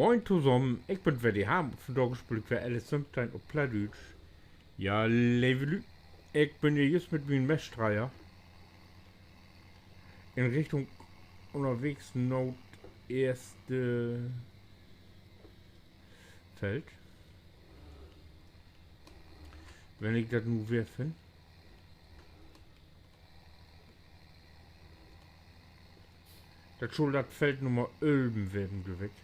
Moin zusammen, ik ben weer die Ham. Vandaag speel ik weer Alice Sunshine op Plattdeutsch. Ja, lieve Lü, ik ben hier just mit mijn Mestreier in Richtung unterwegs Norderste Feld. Wenn ich das nur weer finde. Das soll das Feld Nummer 11 werden geweckt.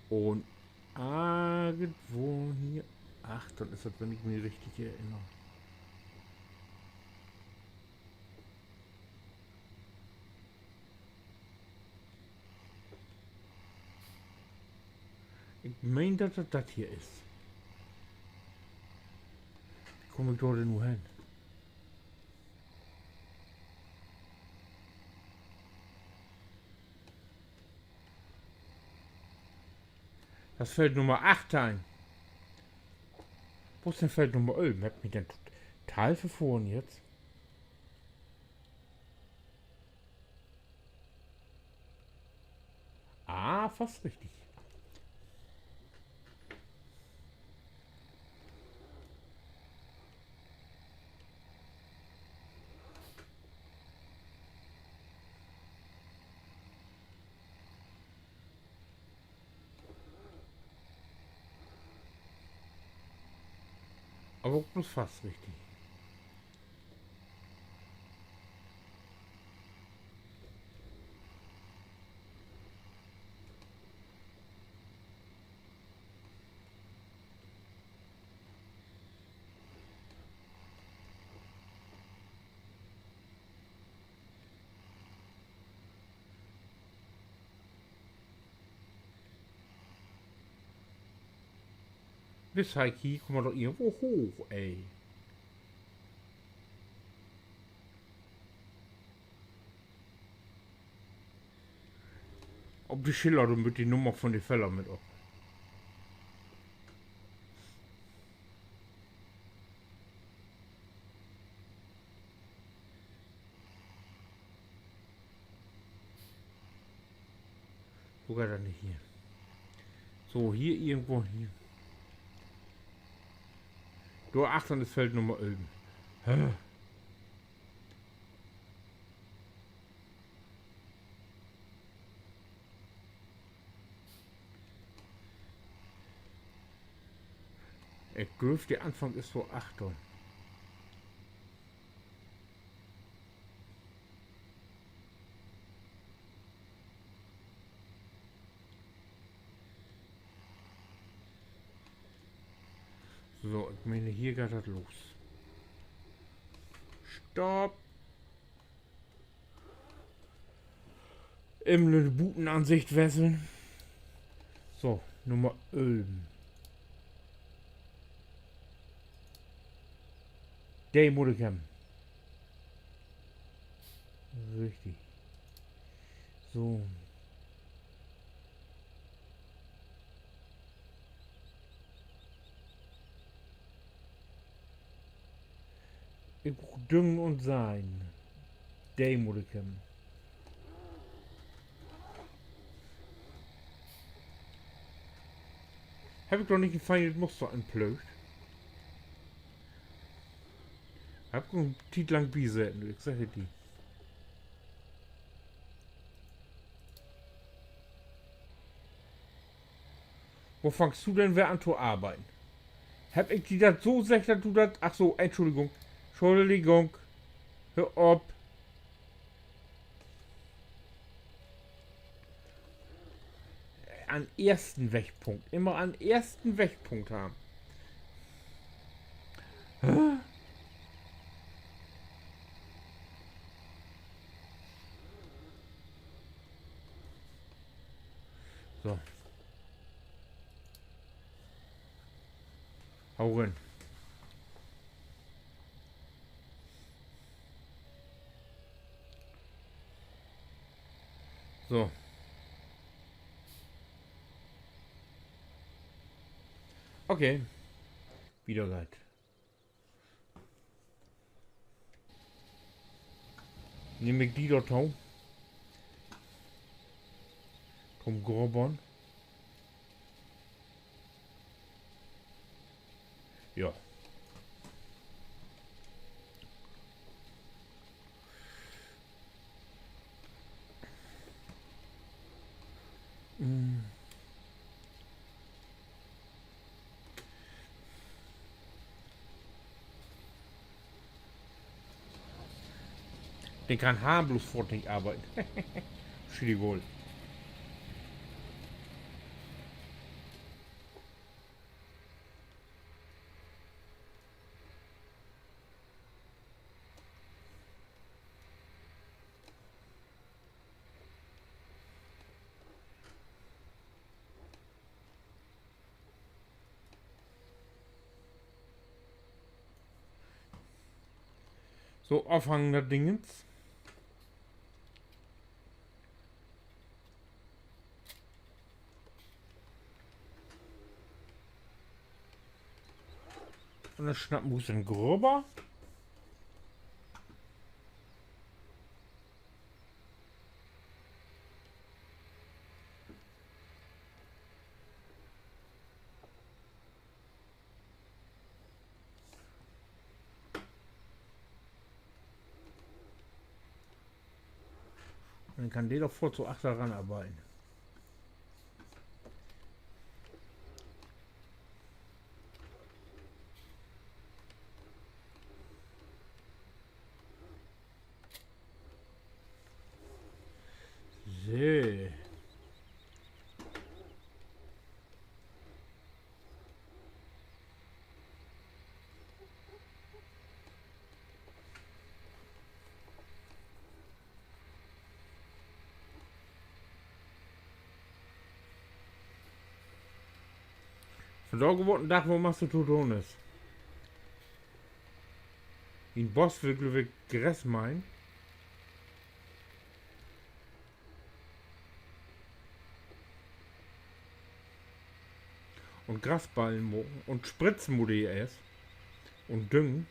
Und irgendwo hier. Ach, dann ist das, wenn ich mich richtig erinnere. Ich meine, dass das hier ist. Wie komme ich dort denn nur hin? Das Feld Nummer 8 ein. Wo ist denn Feld Nummer 11? Habt mich denn total verfroren jetzt? Ah, fast richtig. Aber bloß fast richtig. Bis Heiki, kommen wir doch irgendwo hoch, ey. Ob die Schiller mit die Nummer von den Feller mit ab. Sogar dann nicht hier. So, hier irgendwo hier. Du 8 das Feld Nummer 11. Hä? Ich glaube, der Anfang ist so 8. So, ich meine, hier geht das los. Stopp! Im eine Butenansicht wesseln. So, Nummer 11. Der Modecam. Richtig. So. Ich brauch Düngen und Sein. Der Modecam. Habe ich doch nicht ein feines Muster entblößt. Hab einen Titel lang Biseiten, ich sage die. Wo fangst du denn wer an zu arbeiten? Hab ich die das so gesagt, dass du das. Ach so, Entschuldigung. Entschuldigung. Hör auf. An ersten Wegpunkt. Immer an ersten Wegpunkt haben. Hä? So. Hau rein. So. Okay. Wieder leid. Nehme ich die dort auf. Tom Gorbon. Ja. Den kann harmlos fort nicht arbeiten. Entschuldigung. So, aufhangender Dingens. Und dann schnappen wir uns den Gröber. Dann kann der doch vor zu 8 ran arbeiten. So. Von da geworden Dach, wo machst du Tutones? In Boss will glücklich Gräs mein. Und Grasballen und Spritzmudi erst. Und Düngen.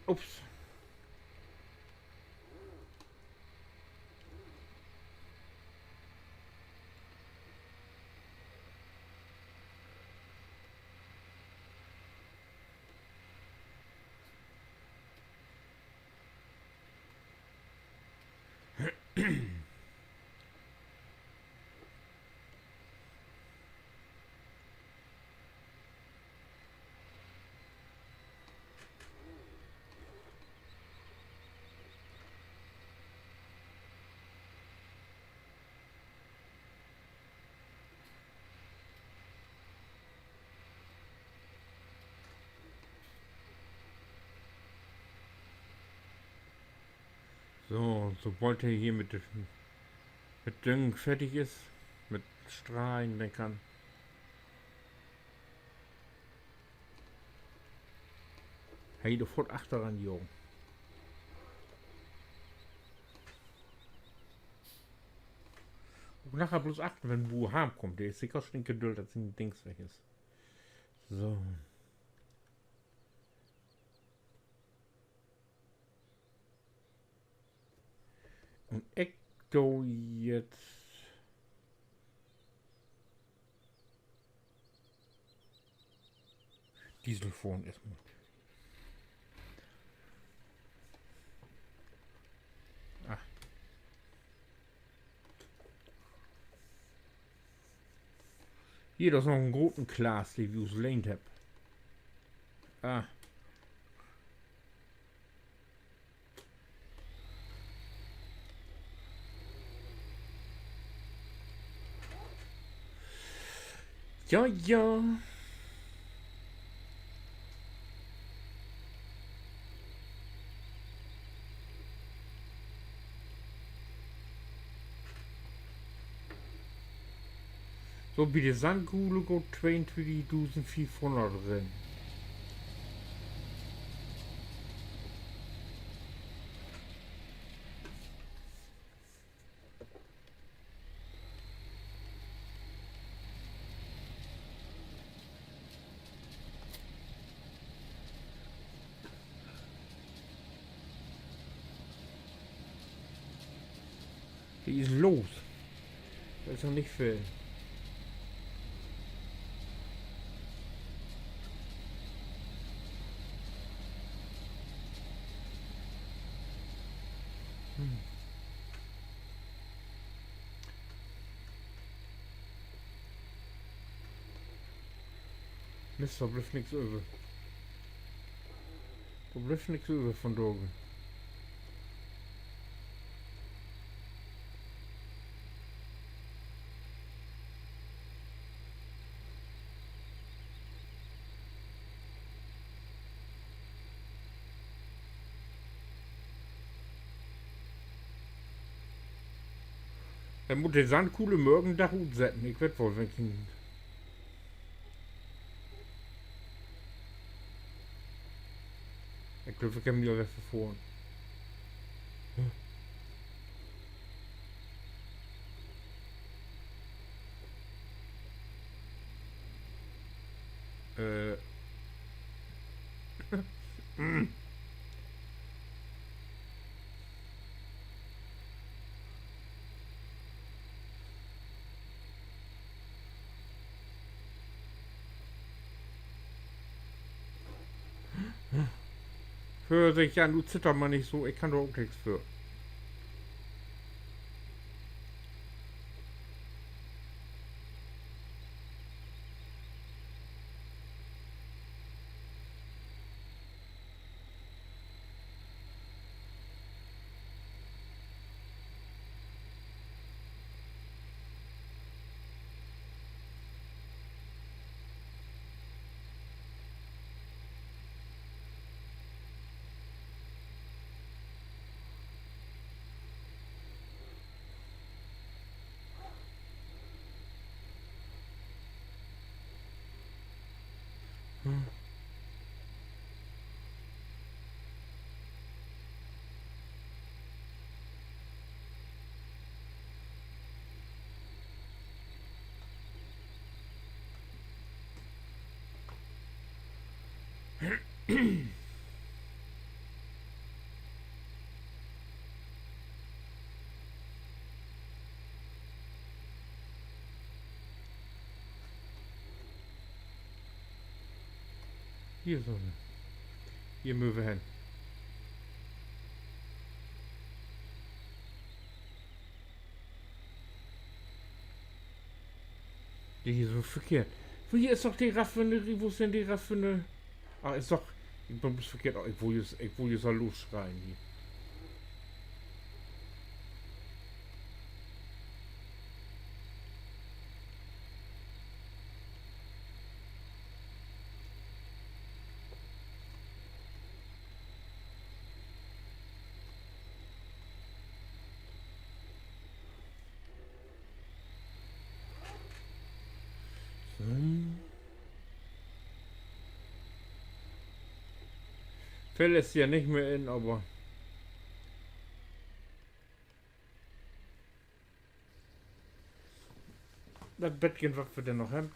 Ups. So, sobald er hier mit Düngen fertig ist, mit Strahlen, dann kann hey, sofort Achter ran, Jungen. Und nachher bloß achten, wenn Bu Harm kommt. Der ist sicher stinkgeduld, dass ein Dings weg ist. So. Und Ecto jetzt. Dieselfon erstmal. Ach. Hier, das ist noch ein roten Glas, die ich aus Lane habe. Ah. Ja, ja. So, bitte Sandkugel go 22.500 drin. Die ist los. Das ist noch nicht viel. Mist, da bleibt nichts über. Da bleibt nichts über von Dogen. Er muss den Sandkuhle morgen da gut setzen. Ich werd wohl, wenn ich ihn. Ich glaube, ich kann mir was verfahren. Äh. Hör sich an, du zitter mal nicht so. Ich kann doch auch nichts für. Hier so. Hier müssen wir hin. Hier ist so verkehrt. Hier ist doch die Raffinerie. Wo ist denn die Raffinerie? Ah, ist doch. Ich bin verkehrt. Ich will jetzt mal losschreien hier. Fell ist ja nicht mehr in, aber. Das Bettchen, was wir denn noch haben.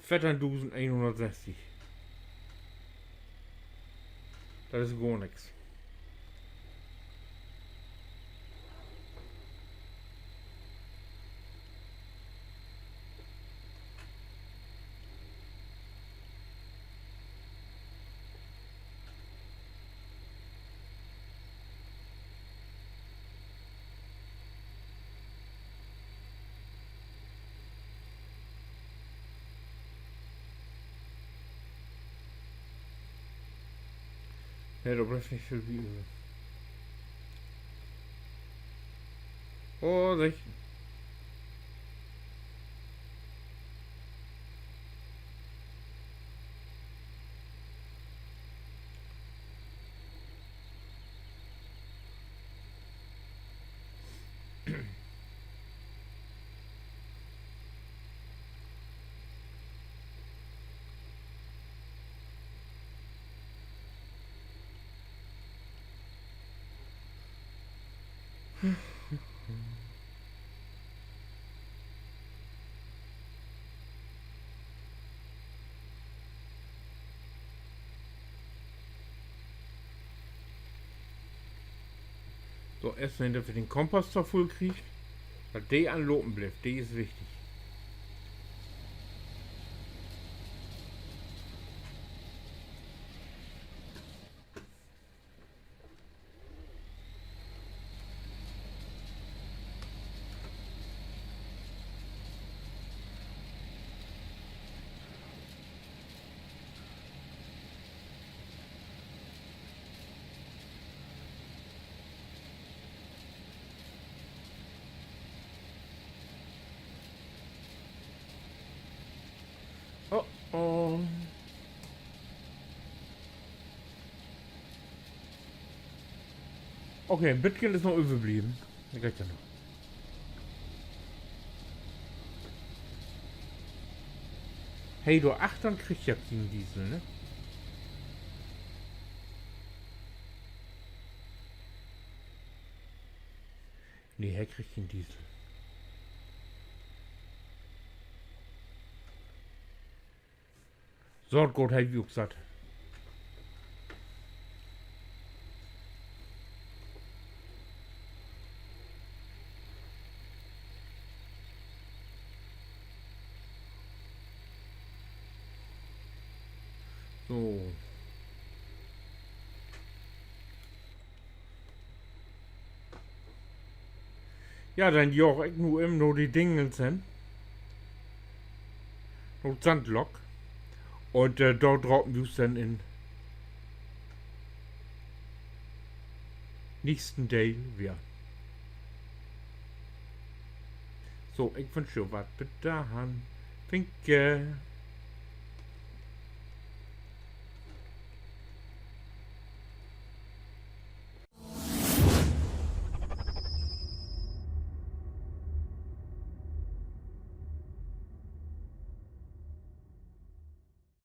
Vetterndusen 160. Das ist gar nichts. Ja, da bleibt nicht viel wie über. Vorsicht! So, erst wenn wir den Komposter voll kriegt, weil der anlopen bleibt, der ist wichtig. Oh oh. Okay, ein bisschen ist noch überblieben. Der geht ja noch. Hey, du 8, dann kriegt ja keinen Diesel, ne? Nee, er kriegt keinen Diesel. So gut, halt wie gesagt. So. Ja, dann joch ich nur eben noch die Dinge sind. Noch Sandlock. Und dort droppen wir es dann in nächsten Day wieder. So, ich wünsche dir was. Bis dahin. Winke.